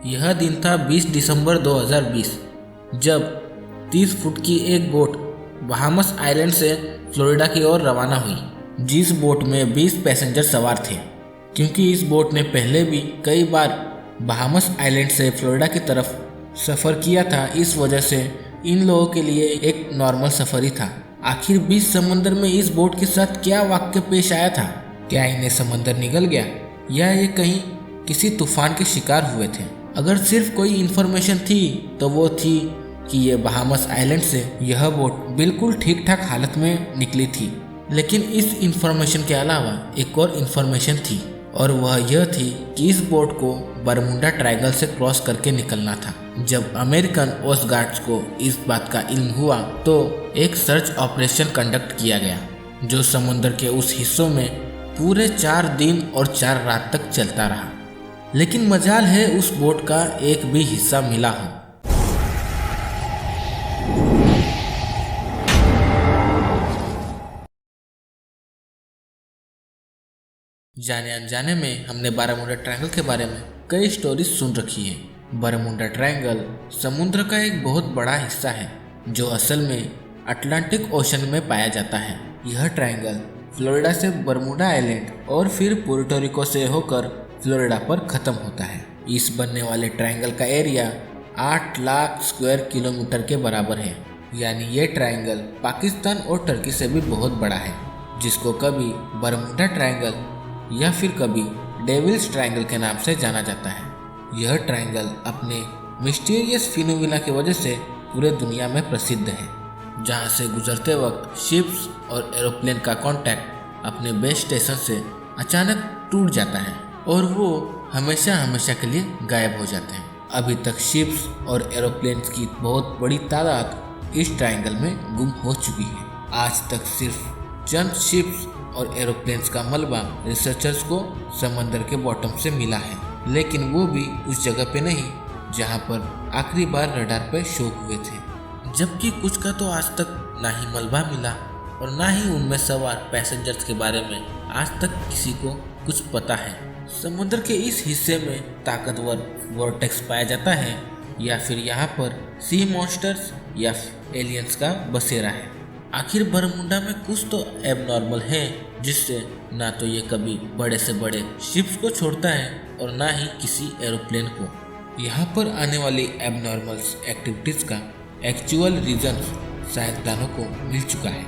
यह दिन था 20 दिसंबर 2020 जब 30 फुट की एक बोट बहामस आइलैंड से फ्लोरिडा की ओर रवाना हुई। जिस बोट में 20 पैसेंजर सवार थे। क्योंकि इस बोट ने पहले भी कई बार बहामस आइलैंड से फ्लोरिडा की तरफ सफ़र किया था, इस वजह से इन लोगों के लिए एक नॉर्मल सफ़र ही था। आखिर बीच समंदर में इस बोट के साथ क्या वाक़या पेश आया था? क्या इन्हें समंदर निगल गया या ये कहीं किसी तूफान के शिकार हुए थे? अगर सिर्फ कोई इन्फॉर्मेशन थी तो वो थी कि ये बहामस आइलैंड से यह बोट बिल्कुल ठीक ठाक हालत में निकली थी। लेकिन इस इन्फॉर्मेशन के अलावा एक और इन्फॉर्मेशन थी, और वह यह थी कि इस बोट को बरमुडा ट्रायंगल से क्रॉस करके निकलना था। जब अमेरिकन कोस्ट गार्ड्स को इस बात का इल्म हुआ तो एक सर्च ऑपरेशन कंडक्ट किया गया, जो समुद्र के उस हिस्सों में पूरे 4 दिन और 4 रात तक चलता रहा। लेकिन मजाल है उस बोट का एक भी हिस्सा मिला हो। जाने अनजाने में हमने बरमुडा ट्रायंगल के बारे में कई स्टोरीज सुन रखी है। बरमुडा ट्रायंगल समुद्र का एक बहुत बड़ा हिस्सा है जो असल में अटलांटिक ओशन में पाया जाता है। यह ट्रायंगल फ्लोरिडा से बरमुडा आइलैंड और फिर पुर्टो रिको से होकर फ्लोरिडा पर ख़त्म होता है। इस बनने वाले ट्रायंगल का एरिया 8 लाख स्क्वायर किलोमीटर के बराबर है। यानी ये ट्रायंगल पाकिस्तान और टर्की से भी बहुत बड़ा है, जिसको कभी बरमुडा ट्रायंगल या फिर कभी डेविल्स ट्रायंगल के नाम से जाना जाता है। यह ट्रायंगल अपने मिस्टीरियस फिनोमिना की वजह से पूरे दुनिया में प्रसिद्ध है, जहां से गुजरते वक्त शिप्स और एरोप्लेन का कांटेक्ट अपने बेस स्टेशन से अचानक टूट जाता है और वो हमेशा हमेशा के लिए गायब हो जाते हैं। अभी तक शिप्स और एरोप्लेन्स की बहुत बड़ी तादाद इस ट्रायंगल में गुम हो चुकी है। आज तक सिर्फ चंद शिप्स और एरोप्लेन्स का मलबा रिसर्चर्स को समंदर के बॉटम से मिला है, लेकिन वो भी उस जगह पे नहीं जहां पर आखिरी बार रडार पे शो हुए थे। जबकि कुछ का तो आज तक ना ही मलबा मिला और ना ही उनमें सवार पैसेंजर्स के बारे में आज तक किसी को कुछ पता है। समुद्र के इस हिस्से में ताकतवर वॉर्टेक्स पाया जाता है या फिर यहाँ पर सी मॉन्स्टर्स या एलियंस का बसेरा है। आखिर बरमुडा में कुछ तो एबनॉर्मल है, जिससे ना तो ये कभी बड़े से बड़े शिप्स को छोड़ता है और ना ही किसी एरोप्लेन को। यहाँ पर आने वाली एबनॉर्मल्स एक्टिविटीज़ का एक्चुअल रीजन साइंसदानों को मिल चुका है।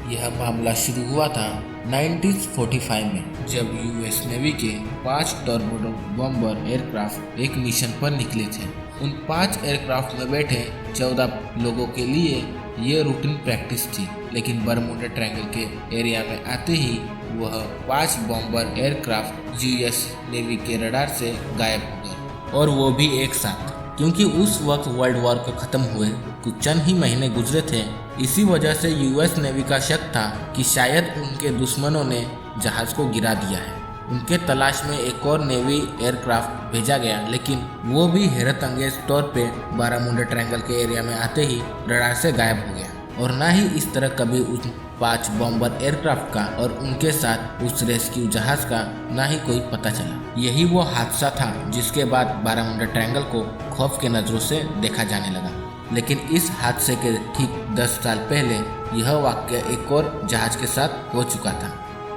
यह मामला शुरू हुआ था 1945 में, जब यूएस नेवी के 5 टॉर्पेडो बॉम्बर एयरक्राफ्ट एक मिशन पर निकले थे। उन 5 एयरक्राफ्ट में बैठे 14 लोगों के लिए ये रूटीन प्रैक्टिस थी, लेकिन बरमुडा ट्रायंगल के एरिया में आते ही वह 5 बॉम्बर एयरक्राफ्ट यूएस नेवी के रडार से गायब हो गए, और वो भी एक साथ। क्योंकि उस वक्त वर्ल्ड वॉर को ख़त्म हुए कुछ चंद ही महीने गुजरे थे। इसी वजह से यूएस नेवी का शक था कि शायद उनके दुश्मनों ने जहाज़ को गिरा दिया है। उनके तलाश में एक और नेवी एयरक्राफ्ट भेजा गया, लेकिन वो भी हैरत अंगेज तौर पे बरमुडा ट्रायंगल के एरिया में आते ही रडार से गायब हो गया, और ना ही इस तरह कभी उस 5 बॉम्बर एयरक्राफ्ट का और उनके साथ उस रेस्क्यू जहाज का ना ही कोई पता चला। यही वो हादसा था जिसके बाद बरमुडा ट्रायंगल को खौफ के नज़रों से देखा जाने लगा। लेकिन इस हादसे के ठीक 10 साल पहले यह वाक़या एक और जहाज के साथ हो चुका था,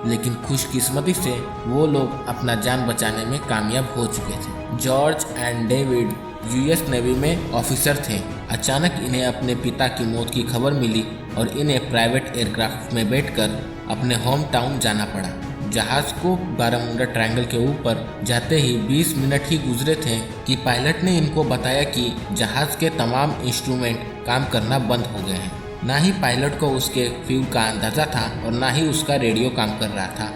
लेकिन खुशकिस्मती से वो लोग अपना जान बचाने में कामयाब हो चुके थे। George and David US navy में ऑफिसर थे। अचानक इन्हें अपने पिता की मौत की खबर मिली और इन्हें प्राइवेट एयरक्राफ्ट में बैठकर अपने होम टाउन जाना पड़ा। जहाज को बरमुडा ट्रायंगल के ऊपर जाते ही 20 मिनट ही गुजरे थे कि पायलट ने इनको बताया कि जहाज के तमाम इंस्ट्रूमेंट काम करना बंद हो गए हैं। ना ही पायलट को उसके फ्यूल का अंदाज़ा था और ना ही उसका रेडियो काम कर रहा था,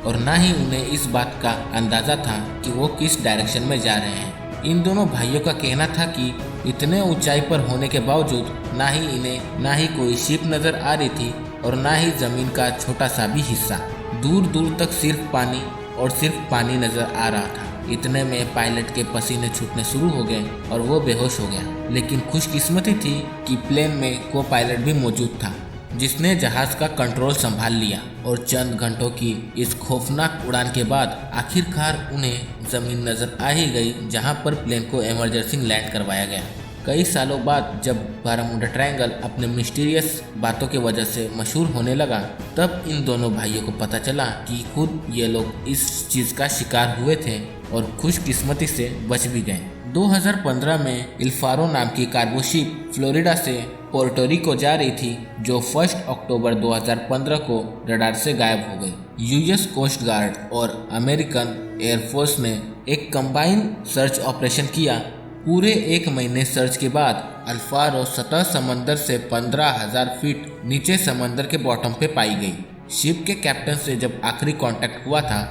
और ना ही उन्हें इस बात का अंदाज़ा था कि वो किस डायरेक्शन में जा रहे हैं। इन दोनों भाइयों का कहना था कि इतने ऊंचाई पर होने के बावजूद ना ही इन्हें ना ही कोई शिप नज़र आ रही थी और ना ही ज़मीन का छोटा सा भी हिस्सा। दूर दूर तक सिर्फ पानी और सिर्फ पानी नज़र आ रहा था। इतने में पायलट के पसीने छूटने शुरू हो गए और वो बेहोश हो गया। लेकिन खुशकिस्मती थी कि प्लेन में को पायलट भी मौजूद था, जिसने जहाज का कंट्रोल संभाल लिया, और चंद घंटों की इस खौफनाक उड़ान के बाद आखिरकार उन्हें जमीन नजर आ ही गई जहां पर प्लेन को इमरजेंसी लैंड करवाया गया। कई सालों बाद जब बारामुंडा ट्रायंगल अपने मिस्टीरियस बातों की वजह से मशहूर होने लगा, तब इन दोनों भाइयों को पता चला कि खुद ये लोग इस चीज का शिकार हुए थे और खुशकिस्मती से बच भी गए। 2015 में इल्फारो नाम की कार्गो शिप फ्लोरिडा से पोर्टोरिको जा रही थी, जो 1 अक्टूबर 2015 को रडार से गायब हो गई। यूएस कोस्ट गार्ड और अमेरिकन एयरफोर्स ने एक कंबाइन सर्च ऑपरेशन किया। पूरे 1 महीने सर्च के बाद अल्फारो सतह समंदर से 15,000 फीट नीचे समंदर के बॉटम पे पाई गई। शिप के कैप्टन से जब आखिरी कांटेक्ट हुआ था,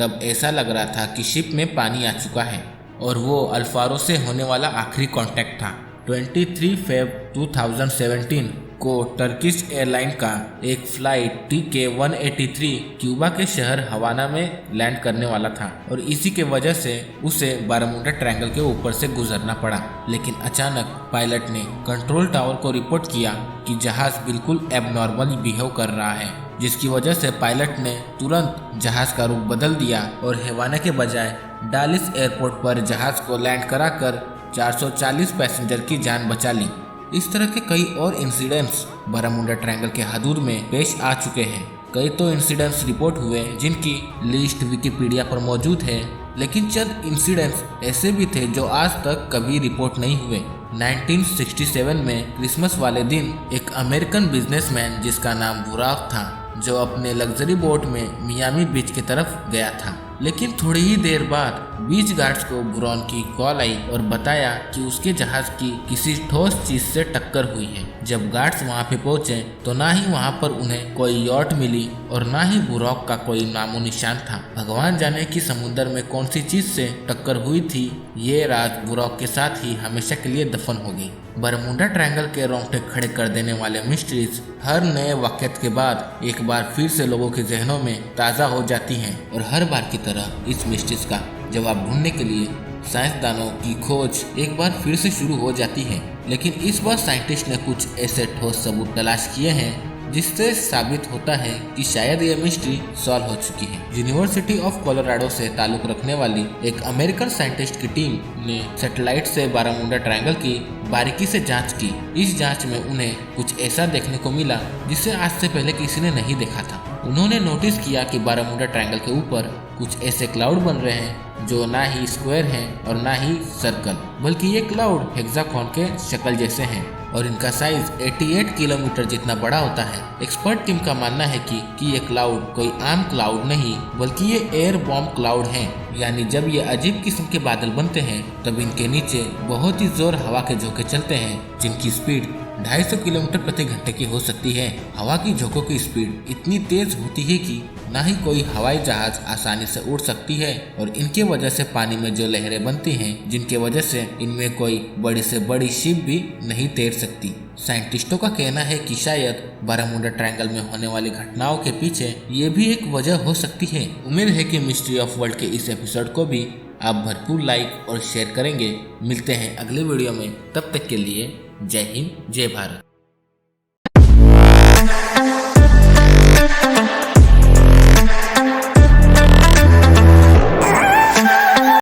तब ऐसा लग रहा था कि शिप में पानी आ चुका है और वो अल्फारो से होने वाला आखिरी कांटेक्ट था। 23 फेब 2017 को टर्किश एयरलाइन का एक फ्लाइट TK-183 क्यूबा के शहर हवाना में लैंड करने वाला था और इसी के वजह से उसे बारामुंडा ट्रायंगल के ऊपर से गुजरना पड़ा। लेकिन अचानक पायलट ने कंट्रोल टावर को रिपोर्ट किया कि जहाज बिल्कुल एबनॉर्मल बिहेव कर रहा है, जिसकी वजह से पायलट ने तुरंत जहाज का रुख बदल दिया और हवाना के बजाय डालिस एयरपोर्ट पर जहाज को लैंड कराकर 440 पैसेंजर की जान बचा ली। इस तरह के कई और इंसिडेंट्स बारामुंडा ट्रायंगल के हदूद में पेश आ चुके हैं। कई तो इंसिडेंट्स रिपोर्ट हुए जिनकी लिस्ट विकिपीडिया पर मौजूद है, लेकिन चंद इंसिडेंट्स ऐसे भी थे जो आज तक कभी रिपोर्ट नहीं हुए। 1967 में क्रिसमस वाले दिन एक अमेरिकन बिजनेसमैन जिसका नाम बुराक था, जो अपने लग्जरी बोट में मियामी बीच की तरफ गया था, लेकिन थोड़ी ही देर बाद बीच गार्ड्स को बुरॉन की कॉल आई और बताया कि उसके जहाज की किसी ठोस चीज से टक्कर हुई है। जब गार्ड्स वहां पे पहुंचे तो ना ही वहां पर उन्हें कोई यॉट मिली और ना ही बुरॉक का कोई नामो निशान था। भगवान जाने कि समुद्र में कौन सी चीज से टक्कर हुई थी। ये रात बुरॉक के साथ ही हमेशा के लिए दफन हो गई। बारामुंडा ट्रायंगल के रोंगटे खड़े कर देने वाले मिस्ट्रीज हर नए वाक़यात के बाद एक बार फिर से लोगों के जहनों में ताज़ा हो जाती हैं और हर बार की तरह इस मिस्ट्रीज का जवाब ढूंढने के लिए साइंसदानों की खोज एक बार फिर से शुरू हो जाती है। लेकिन इस बार साइंटिस्ट ने कुछ ऐसे ठोस सबूत तलाश किए हैं जिससे साबित होता है कि शायद यह मिस्ट्री सॉल्व हो चुकी है। यूनिवर्सिटी ऑफ कोलोराडो से ताल्लुक रखने वाली एक अमेरिकन साइंटिस्ट की टीम ने सैटेलाइट से बारामुंडा ट्रायंगल की बारीकी से जांच की। इस जांच में उन्हें कुछ ऐसा देखने को मिला जिसे आज से पहले किसी ने नहीं देखा था। उन्होंने नोटिस किया कि बारामुंडा ट्रायंगल के ऊपर कुछ ऐसे क्लाउड बन रहे हैं जो ना ही स्क्वायर हैं और ना ही सर्कल, बल्कि ये क्लाउड हेक्सागोन के शक्ल जैसे हैं और इनका साइज 88 किलोमीटर जितना बड़ा होता है। एक्सपर्ट टीम का मानना है कि ये क्लाउड कोई आम क्लाउड नहीं बल्कि ये एयर बॉम्ब क्लाउड हैं। यानी जब ये अजीब किस्म के बादल बनते हैं तब इनके नीचे बहुत ही जोर हवा के झोंके चलते हैं जिनकी स्पीड 250 किलोमीटर प्रति घंटे की हो सकती है। हवा की झोंकों की स्पीड इतनी तेज होती है कि ना ही कोई हवाई जहाज आसानी से उड़ सकती है और इनके वजह से पानी में जो लहरें बनती हैं जिनके वजह से इनमें कोई बड़ी से बड़ी शिप भी नहीं तैर सकती। साइंटिस्टों का कहना है कि शायद बारामुंडा ट्रायंगल में होने वाली घटनाओं के पीछे ये भी एक वजह हो सकती है। उम्मीद है कि मिस्ट्री ऑफ वर्ल्ड के इस एपिसोड को भी आप भरपूर लाइक और शेयर करेंगे। मिलते हैं अगले वीडियो में, तब तक के लिए जय हिंद, जय भारत।